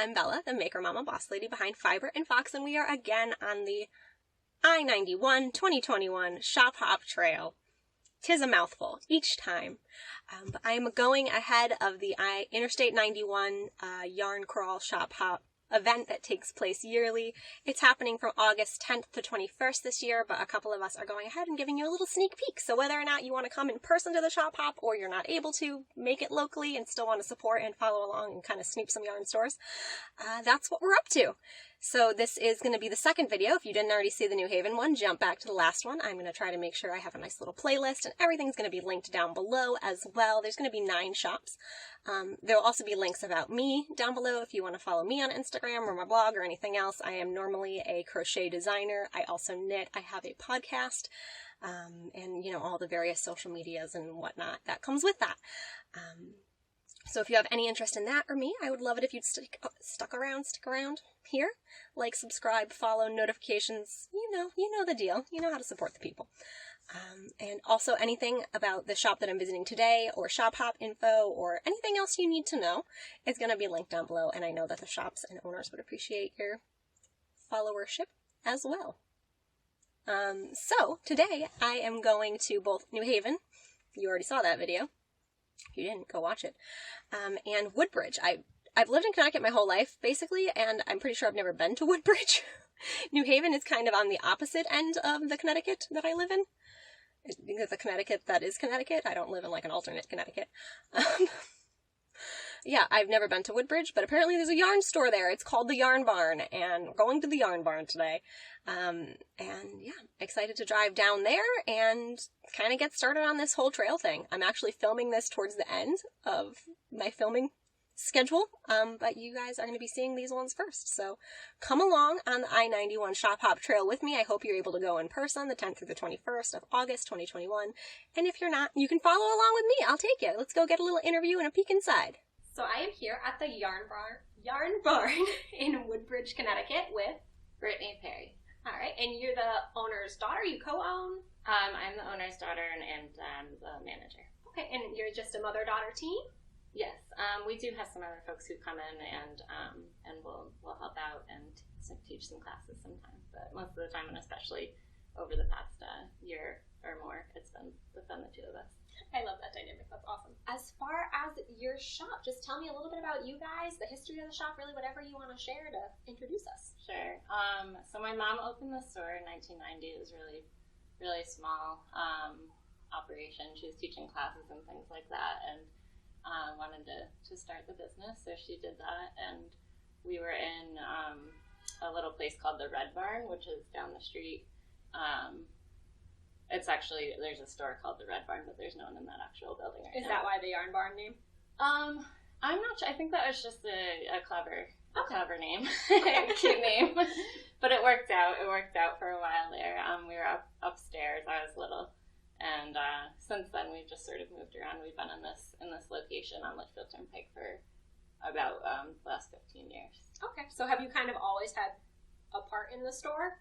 I'm Bella, the Maker Mama boss lady behind Fiber and Fox, and we are again on the I-91 2021 Shop Hop Trail. 'Tis a mouthful each time, but I am going ahead of the Interstate 91 Yarn Crawl Shop Hop event that takes place yearly. It's happening from August 10th to 21st this year, but a couple of us are going ahead and giving you a little sneak peek. So whether or not you want to come in person to the shop hop or you're not able to make it locally and still want to support and follow along and kind of snoop some yarn stores, that's what we're up to. So this is going to be the second video. If you didn't already see the New Haven one, jump back to the last one. I'm going to try to make sure I have a nice little playlist, and everything's going to be linked down below as well. There's going to be 9 shops. There will also be links about me down below if you want to follow me on Instagram or my blog or anything else. I am normally a crochet designer. I also knit. I have a podcast, and all the various social medias and whatnot that comes with that. So if you have any interest in that or me, I would love it if you'd stick around here. Like, subscribe, follow, notifications. You know the deal. You know how to support the people. And also anything about the shop that I'm visiting today or shop hop info or anything else you need to know is going to be linked down below. And I know that the shops and owners would appreciate your followership as well. So today I am going to both New Haven. You already saw that video. If you didn't, go watch it. And Woodbridge. I've lived in Connecticut my whole life, basically, and I'm pretty sure I've never been to Woodbridge. New Haven is kind of on the opposite end of the Connecticut that I live in. Because the Connecticut that is Connecticut. I don't live in like an alternate Connecticut. Yeah, I've never been to Woodbridge, but apparently there's a yarn store there. It's called the Yarn Barn, and we're going to the Yarn Barn today. And yeah, excited to drive down there and kind of get started on this whole trail thing. I'm actually filming this towards the end of my filming schedule, but you guys are going to be seeing these ones first. So come along on the I-91 Shop Hop Trail with me. I hope you're able to go in person the 10th through the 21st of August 2021. And if you're not, you can follow along with me. I'll take you. Let's go get a little interview and a peek inside. So I am here at the Yarn Barn in Woodbridge, Connecticut with Brittany Perry. All right, and you're the owner's daughter. You co-own? I'm the owner's daughter and I'm the manager. Okay, and you're just a mother-daughter team? Yes, we do have some other folks who come in and will help out and teach some classes sometimes. But most of the time, and especially over the past year or more, it's been the two of us. I love that dynamic. That's awesome. As far as your shop, just tell me a little bit about you guys, the history of the shop, really whatever you want to share to introduce us. Sure. So my mom opened the store in 1990. It was really, really small operation. She was teaching classes and things like that, and wanted to start the business, so she did that. And we were in a little place called the Red Barn, which is down the street. It's actually, there's a store called the Red Barn, but there's no one in that actual building right now. Is that why the Yarn Barn name? I'm not sure. I think that was just a clever name. Cute name. But it worked out. It worked out for a while there. We were upstairs. I was little. And since then, we've just sort of moved around. We've been in this location on Litchfield Turnpike for about the last 15 years. Okay. So have you kind of always had a part in the store?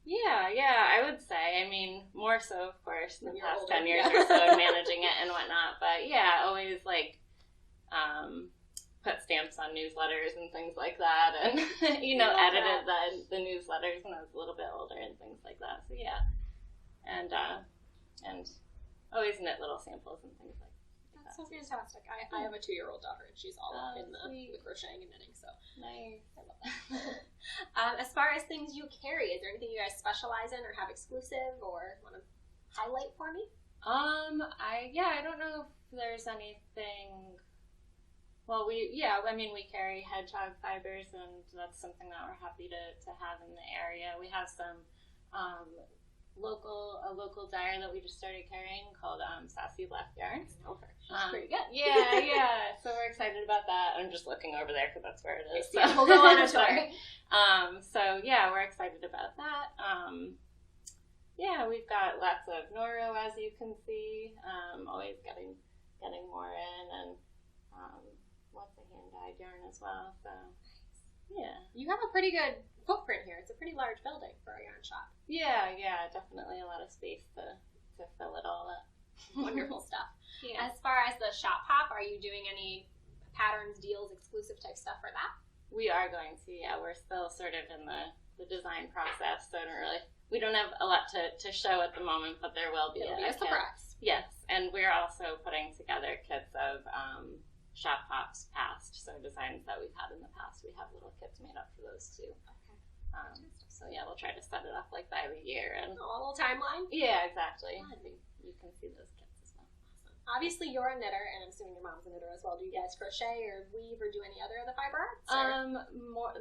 Yeah, I would say. I mean, more so, of course, in the past 10 years or so, managing it and whatnot. But yeah, always put stamps on newsletters and things like that, and edited the newsletters when I was a little bit older and things like that. So yeah, and always knit little samples and things like that. That's so fantastic. I have a 2-year-old daughter, and she's all up in the crocheting and knitting, so nice. I love that. As far as things you carry, is there anything you guys specialize in or have exclusive or want to highlight for me? I don't know if there's anything. Well, we carry hedgehog fibers, and that's something that we're happy to have in the area. We have some local dyer that we just started carrying called Sassy Black Yarns. Okay, she's pretty good. Yeah. So we're excited about that. I'm just looking over there because that's where it is. So. Yeah, we'll go on a tour. So yeah, we're excited about that. Yeah, we've got lots of Noro, as you can see. Always getting more in, and lots of hand-dyed yarn as well. So yeah, you have a pretty good footprint here. It's a pretty large building for a yarn shop. Yeah, definitely a lot of space to fill it all up. Wonderful stuff. Yeah. As far as the shop hop, are you doing any patterns, deals, exclusive type stuff for that? We are going to, yeah. We're still sort of in the design process, so we don't have a lot to show at the moment, but there will be It'll be a surprise. Yes, and we're also putting together kits of shop hops past, so designs that we've had in the past. We have little kits made up for those too. Okay. So yeah, we'll try to set it up like by the year and a little timeline. Yeah, exactly. I think you can see those kits as well. Awesome. Obviously, you're a knitter, and I'm assuming your mom's a knitter as well. Do you guys crochet or weave or do any other of the fiber arts?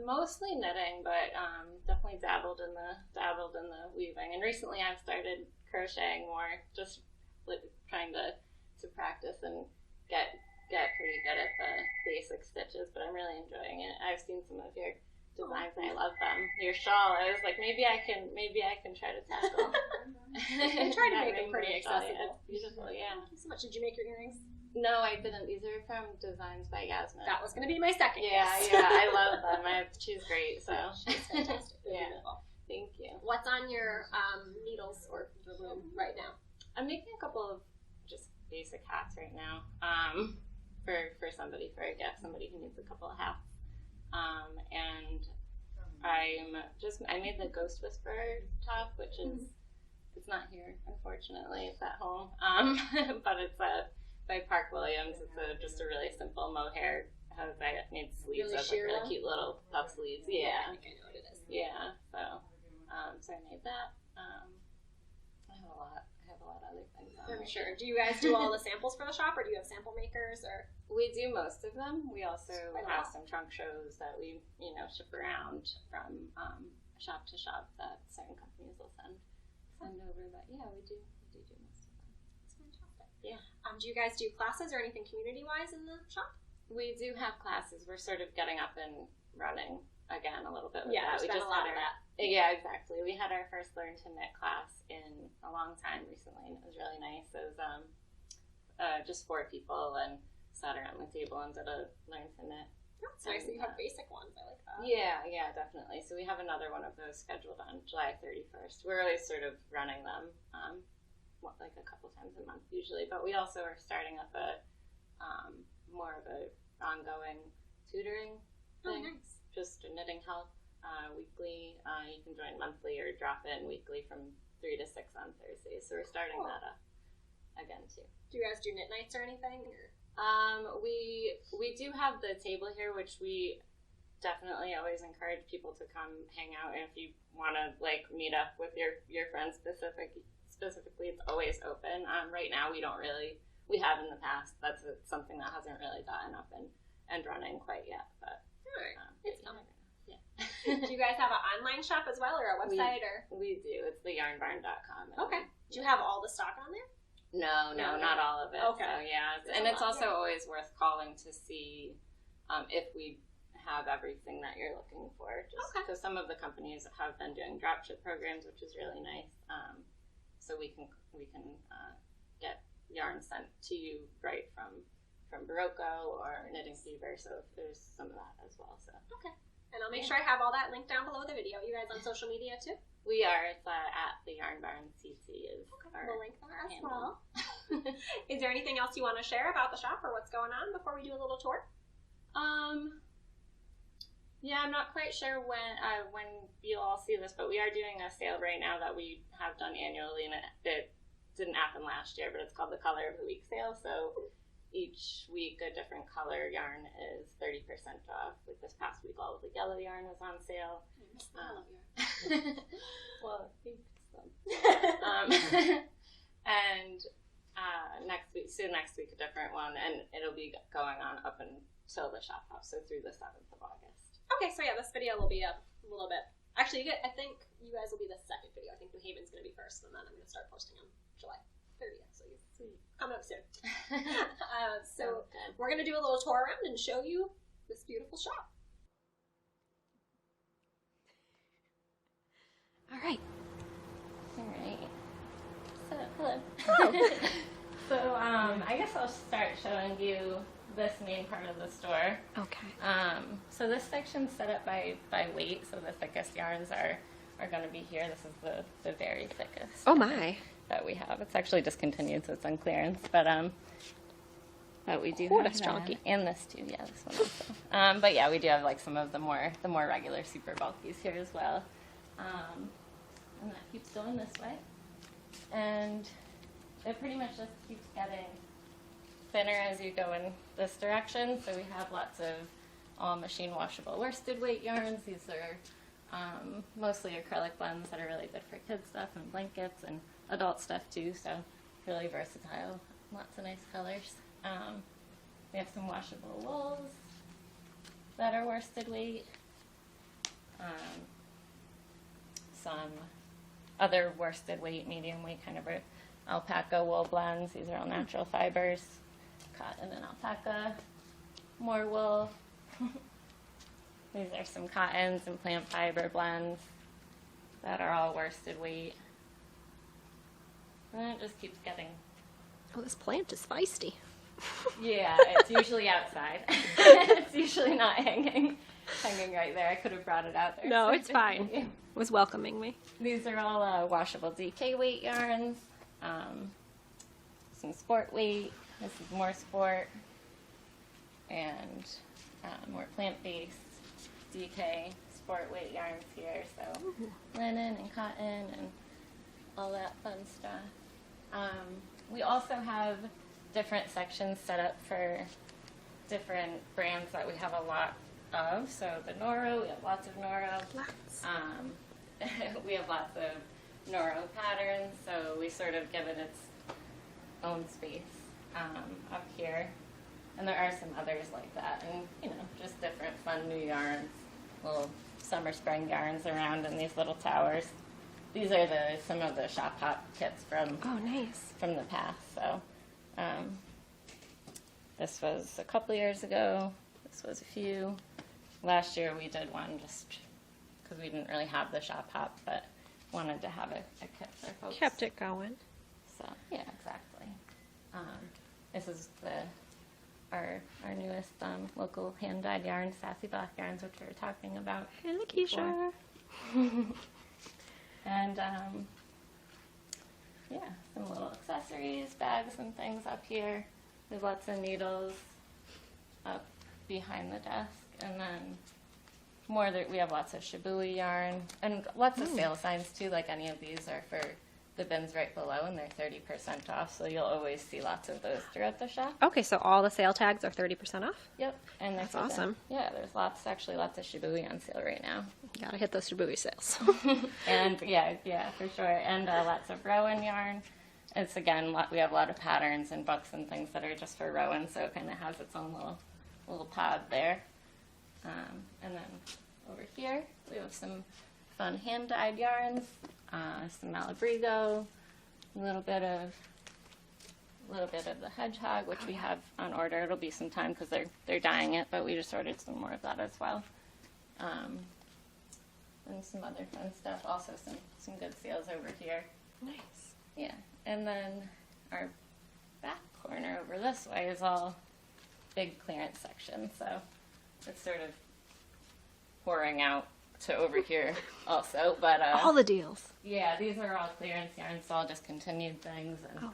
Mostly knitting, but definitely dabbled in the weaving. And recently, I've started crocheting more, just trying to practice and get pretty good at the basic stitches. But I'm really enjoying it. I've seen some of your designs and I love them. Your shawl, I was like, maybe I can try to tackle. I try to make it pretty accessible. It's beautiful, yeah. Thank you so much. Did you make your earrings? No, I didn't. These are from Designs by Yasmin. That was going to be my second. Yeah, I love them. She's great. So she's fantastic. Yeah. Beautiful. Thank you. What's on your needles or the loom right now? I'm making a couple of just basic hats right now. For somebody, for a gift, somebody who needs a couple of hats. And I made the Ghost Whisperer top, which is, it's not here, unfortunately, it's at home. But it's by Park Williams. It's just a really simple mohair. I made sleeves of really cute little puff sleeves. Yeah. I think I know what it is. Yeah. So I made that. I have a lot of other things on I'm sure. Do you guys do all the samples for the shop, or do you have sample makers, or? We do most of them. We also have some trunk shows that we, ship around from shop to shop that certain companies will send over. But yeah, we do most of them. That's fantastic. Yeah. Do you guys do classes or anything community-wise in the shop? We do have classes. We're sort of getting up and running again a little bit with that. We just had a lot of that. Yeah, exactly. We had our first Learn to Knit class in a long time recently, and it was really nice. It was just 4 people and sat around the table and did a Learn to Knit. That's nice that you have basic ones. I like that. Yeah, definitely. So we have another one of those scheduled on July 31st. We're always sort of running them, like a couple times a month usually. But we also are starting up a more of a ongoing tutoring thing. Oh, nice. Just knitting help weekly. You can join monthly or drop in weekly from 3 to 6 on Thursdays. So we're starting that up again too. Do you guys do knit nights or anything? Or? We do have the table here, which we definitely always encourage people to come hang out. And if you want to meet up with your friends specifically, it's always open. Right now we have in the past. That's something that hasn't really gotten up and running quite yet, but it's coming. Yeah. Do you guys have an online shop as well, or a website? We do. It's theyarnbarn.com. Okay. Do you have all the stock on there? No, not all of it. Okay. So, yeah, and it's also always worth calling to see if we have everything that you're looking for. Just because some of the companies have been doing dropship programs, which is really nice. So we can get yarn sent to you right from Barocco or Knitting Fever. So there's some of that as well. So okay. And I'll make sure I have all that linked down below the video. You guys on social media too? We are. It's at the Yarn Barn CC is our we'll link there as handle. well. Is there anything else you want to share about the shop or what's going on before we do a little tour? Yeah, I'm not quite sure when you'll all see this, but we are doing a sale right now that we have done annually, and it didn't happen last year, but it's called the Color of the Week sale. So each week a different color yarn is 30% off. Like this past week, all of the yellow yarn was on sale. Well, thanks. And next week a different one, and it'll be going on up until the shop house, so through the 7th of August. Okay, so yeah, this video will be up a little bit. Actually, I think you guys will be the second video. I think New Haven's going to be first, and then I'm going to start posting on July 30th. So coming up soon. So we're going to do a little tour around and show you this beautiful shop. All right. So, hello. So, I guess I'll start showing you this main part of the store. Okay. So this section's set up by weight, so the thickest yarns are going to be here. This is the very thickest. Oh my. That we have. It's actually discontinued, so it's on clearance. But But we do that's have chunky. that. And this too, yeah, this one also. But yeah, we do have like some of the more regular super bulkies here as well. And that keeps going this way. And it pretty much just keeps getting thinner as you go in this direction. So we have lots of all machine washable worsted weight yarns. These are mostly acrylic blends that are really good for kids stuff and blankets and adult stuff too. So really versatile, lots of nice colors. We have some washable wools that are worsted weight. Some other worsted weight, medium weight kind of alpaca wool blends. These are all natural fibers. Cotton and alpaca. More wool. These are some cottons and plant fiber blends that are all worsted weight. And it just keeps getting... Oh, this plant is feisty. Yeah, it's usually outside. It's usually not hanging right there. I could have brought it out there. No, it's fine. It was welcoming me. These are all washable DK weight yarns. Some sport weight. This is more sport. And more plant-based DK sport weight yarns here. So linen and cotton and all that fun stuff. We also have different sections set up for different brands that we have a lot of. So the Noro, we have lots of Noro. We have lots of Noro patterns, so we sort of give it its own space up here. And there are some others like that, and just different fun new yarns, little summer spring yarns around in these little towers. These are some of the shop hop kits from the past. So this was a couple years ago. This was a few. Last year we did one just because we didn't really have the shop hop, but wanted to have a kit for folks. Kept it going. So yeah, exactly. This is our newest local hand dyed yarn, Sassy Black yarns, which we were talking about. Hey, Keisha. And some little accessories, bags and things up here. There's lots of needles up behind the desk, and then we have lots of shibui yarn and lots of sale signs too. Like any of these are for the bins right below, and they're 30% off. So you'll always see lots of those throughout the shop. Okay, so all the sale tags are 30% off? Yep, and that's awesome. There's lots of shibui on sale right now. Gotta hit those shibui sales. And yeah, for sure. And lots of Rowan yarn. It's again, we have a lot of patterns and books and things that are just for Rowan, so it kind of has its own little pod there. And then over here we have some fun hand dyed yarns, some Malabrigo, a little bit of the hedgehog, which we have on order. It'll be some time because they're dyeing it, but we just ordered some more of that as well. And some other fun stuff. Also some good sales over here. Nice. Yeah, and then our back corner over this way is all big clearance section, so it's sort of pouring out to over here also. But all the deals. Yeah, these are all clearance yarns, all discontinued things, and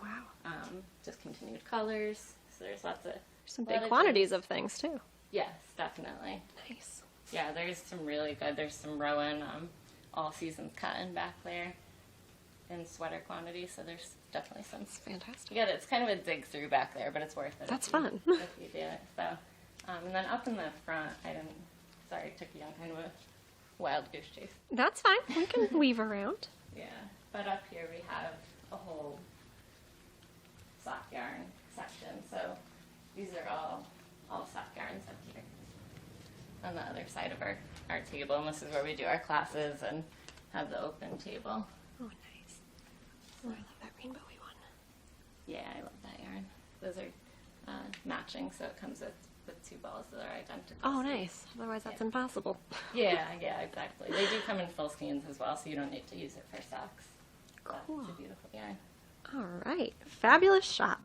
discontinued colors. So there's some big quantities of things too. Yes, definitely. Nice. Yeah, there's some really good. There's some Rowan all seasons cotton back there in sweater quantity, so there's definitely some. It's fantastic. Yeah, it's kind of a dig through back there, but it's worth it. That's fun. If you do it. So, and then up in the front, I took you on kind of a wild goose chase. That's fine. We can weave around. Yeah, but up here we have a whole sock yarn section. So these are all sock yarns up here on the other side of our table, and this is where we do our classes and have the open table. Oh, nice. Oh, I love that rainbowy one. Yeah, I love that yarn. Those are matching, so it comes with two balls that are identical. Oh, nice. Otherwise, that's impossible. Yeah, exactly. They do come in full skeins as well, so you don't need to use it for socks. Cool. It's a beautiful yarn. All right. Fabulous shop.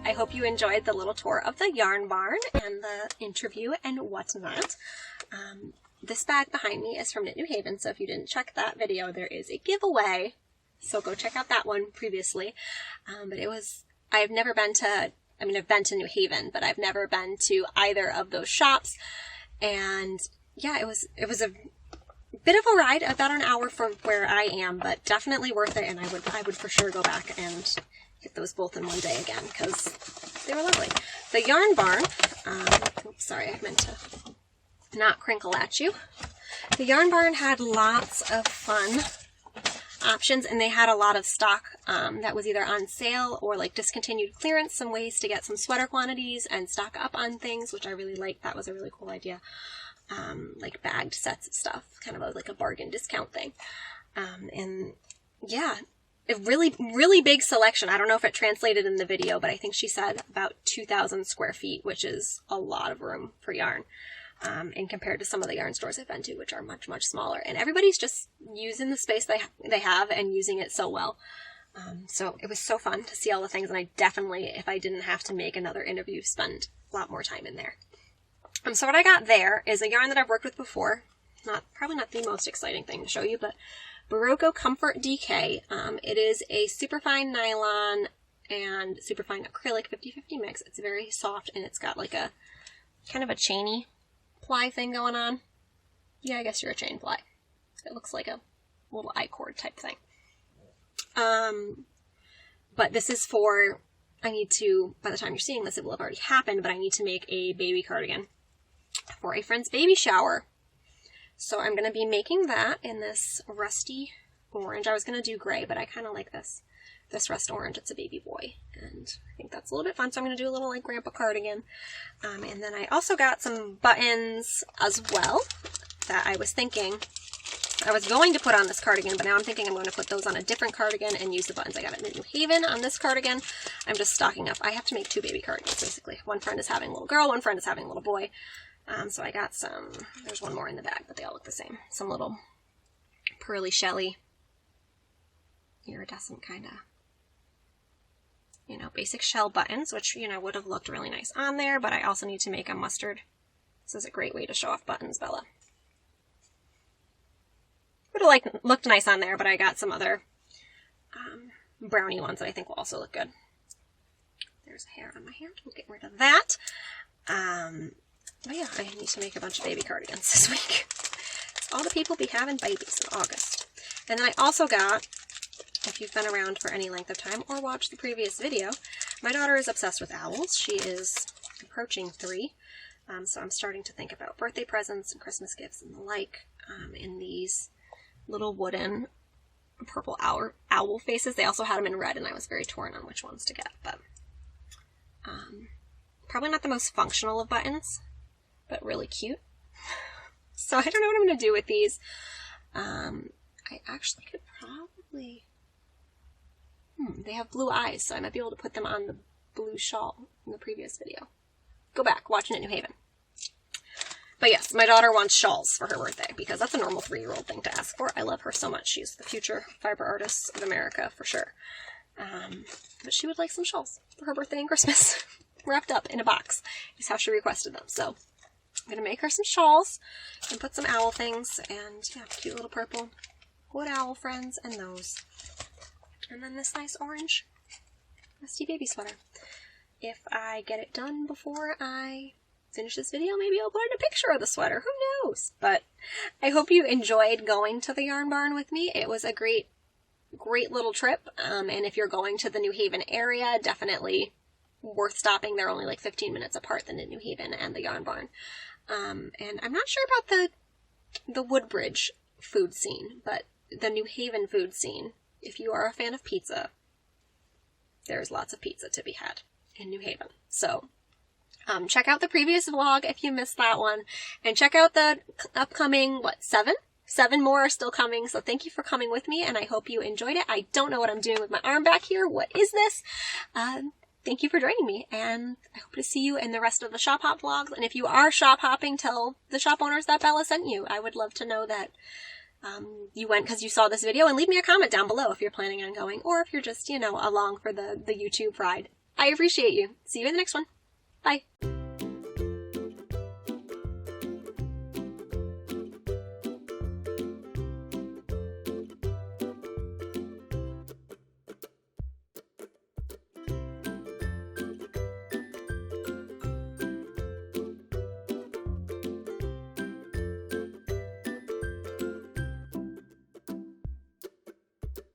I hope you enjoyed the little tour of the yarn barn and the interview and whatnot. This bag behind me is from Knit New Haven, so if you didn't check that video, there is a giveaway. So go check out that one previously. But I've never been to, I've been to New Haven, but I've never been to either of those shops. And yeah, it was a bit of a ride, about an hour from where I am, but definitely worth it. And I would for sure go back and hit those both in one day again, because they were lovely. The yarn barn, oops, sorry, I meant to not crinkle at you. The yarn barn had lots of fun options, and they had a lot of stock that was either on sale or like discontinued clearance, some ways to get some sweater quantities and stock up on things, which I really liked. That was a really cool idea. Like bagged sets of stuff, kind of like a bargain discount thing. And yeah, a really, really big selection. I don't know if it translated in the video, but I think she said about 2,000 square feet, which is a lot of room for yarn. And compared to some of the yarn stores I've been to, which are much, much smaller. And everybody's just using the space they have and using it so well. So it was so fun to see all the things. And I definitely, if I didn't have to make another interview, spend a lot more time in there. So what I got there is a yarn that I've worked with before. Probably not the most exciting thing to show you, but Barocco Comfort DK. It is a superfine nylon and superfine acrylic 50-50 mix. It's very soft, and it's got like a kind of a chainy ply thing going on. Yeah, I guess you're a chain ply. It looks like a little I-cord type thing. But this is for, by the time you're seeing this, it will have already happened, but I need to make a baby cardigan for a friend's baby shower. So I'm going to be making that in this rusty orange. I was going to do gray, but I kind of like this rust orange. It's a baby boy, and I think that's a little bit fun. So I'm going to do a little like grandpa cardigan. And then I also got some buttons as well that I was thinking I was going to put on this cardigan, but now I'm thinking I'm going to put those on a different cardigan and use the buttons I got at New Haven on this cardigan. I'm just stocking up. I have to make 2 baby cardigans, basically. One friend is having a little girl, one friend is having a little boy. So I got some, there's one more in the bag, but they all look the same. Some little pearly shelly, iridescent kind of, basic shell buttons, which, would have looked really nice on there, but I also need to make a mustard. This is a great way to show off buttons, Bella. Would have looked nice on there, but I got some other brownie ones that I think will also look good. There's a hair on my hand. We'll get rid of that. But yeah, I need to make a bunch of baby cardigans this week. All the people be having babies in August. And then I also got, if you've been around for any length of time or watched the previous video, my daughter is obsessed with owls. She is approaching 3. So I'm starting to think about birthday presents and Christmas gifts and the like in these little wooden purple owl faces. They also had them in red, and I was very torn on which ones to get. But probably not the most functional of buttons, but really cute. So I don't know what I'm going to do with these. I actually could probably... they have blue eyes, so I might be able to put them on the blue shawl in the previous video. Go back, watching it in New Haven. But yes, my daughter wants shawls for her birthday, because that's a normal 3-year-old thing to ask for. I love her so much. She's the future fiber artist of America, for sure. But she would like some shawls for her birthday and Christmas. Wrapped up in a box is how she requested them. So I'm going to make her some shawls and put some owl things, and yeah, cute little purple wood owl friends and those. And then this nice orange rusty baby sweater. If I get it done before I finish this video, maybe I'll put in a picture of the sweater. Who knows? But I hope you enjoyed going to the yarn barn with me. It was a great little trip. And if you're going to the New Haven area, definitely worth stopping. They're only like 15 minutes apart, the New Haven and the yarn barn. And I'm not sure about the Woodbridge food scene, but the New Haven food scene, if you are a fan of pizza, there's lots of pizza to be had in New Haven. So check out the previous vlog if you missed that one, and check out the upcoming, 7 more are still coming. So thank you for coming with me, and I hope you enjoyed it. I don't know what I'm doing with my arm back here. What is this? Thank you for joining me, and I hope to see you in the rest of the shop hop vlogs. And if you are shop hopping, tell the shop owners that Bella sent you. I would love to know that you went because you saw this video, and leave me a comment down below if you're planning on going, or if you're just, along for the YouTube ride. I appreciate you. See you in the next one. Bye.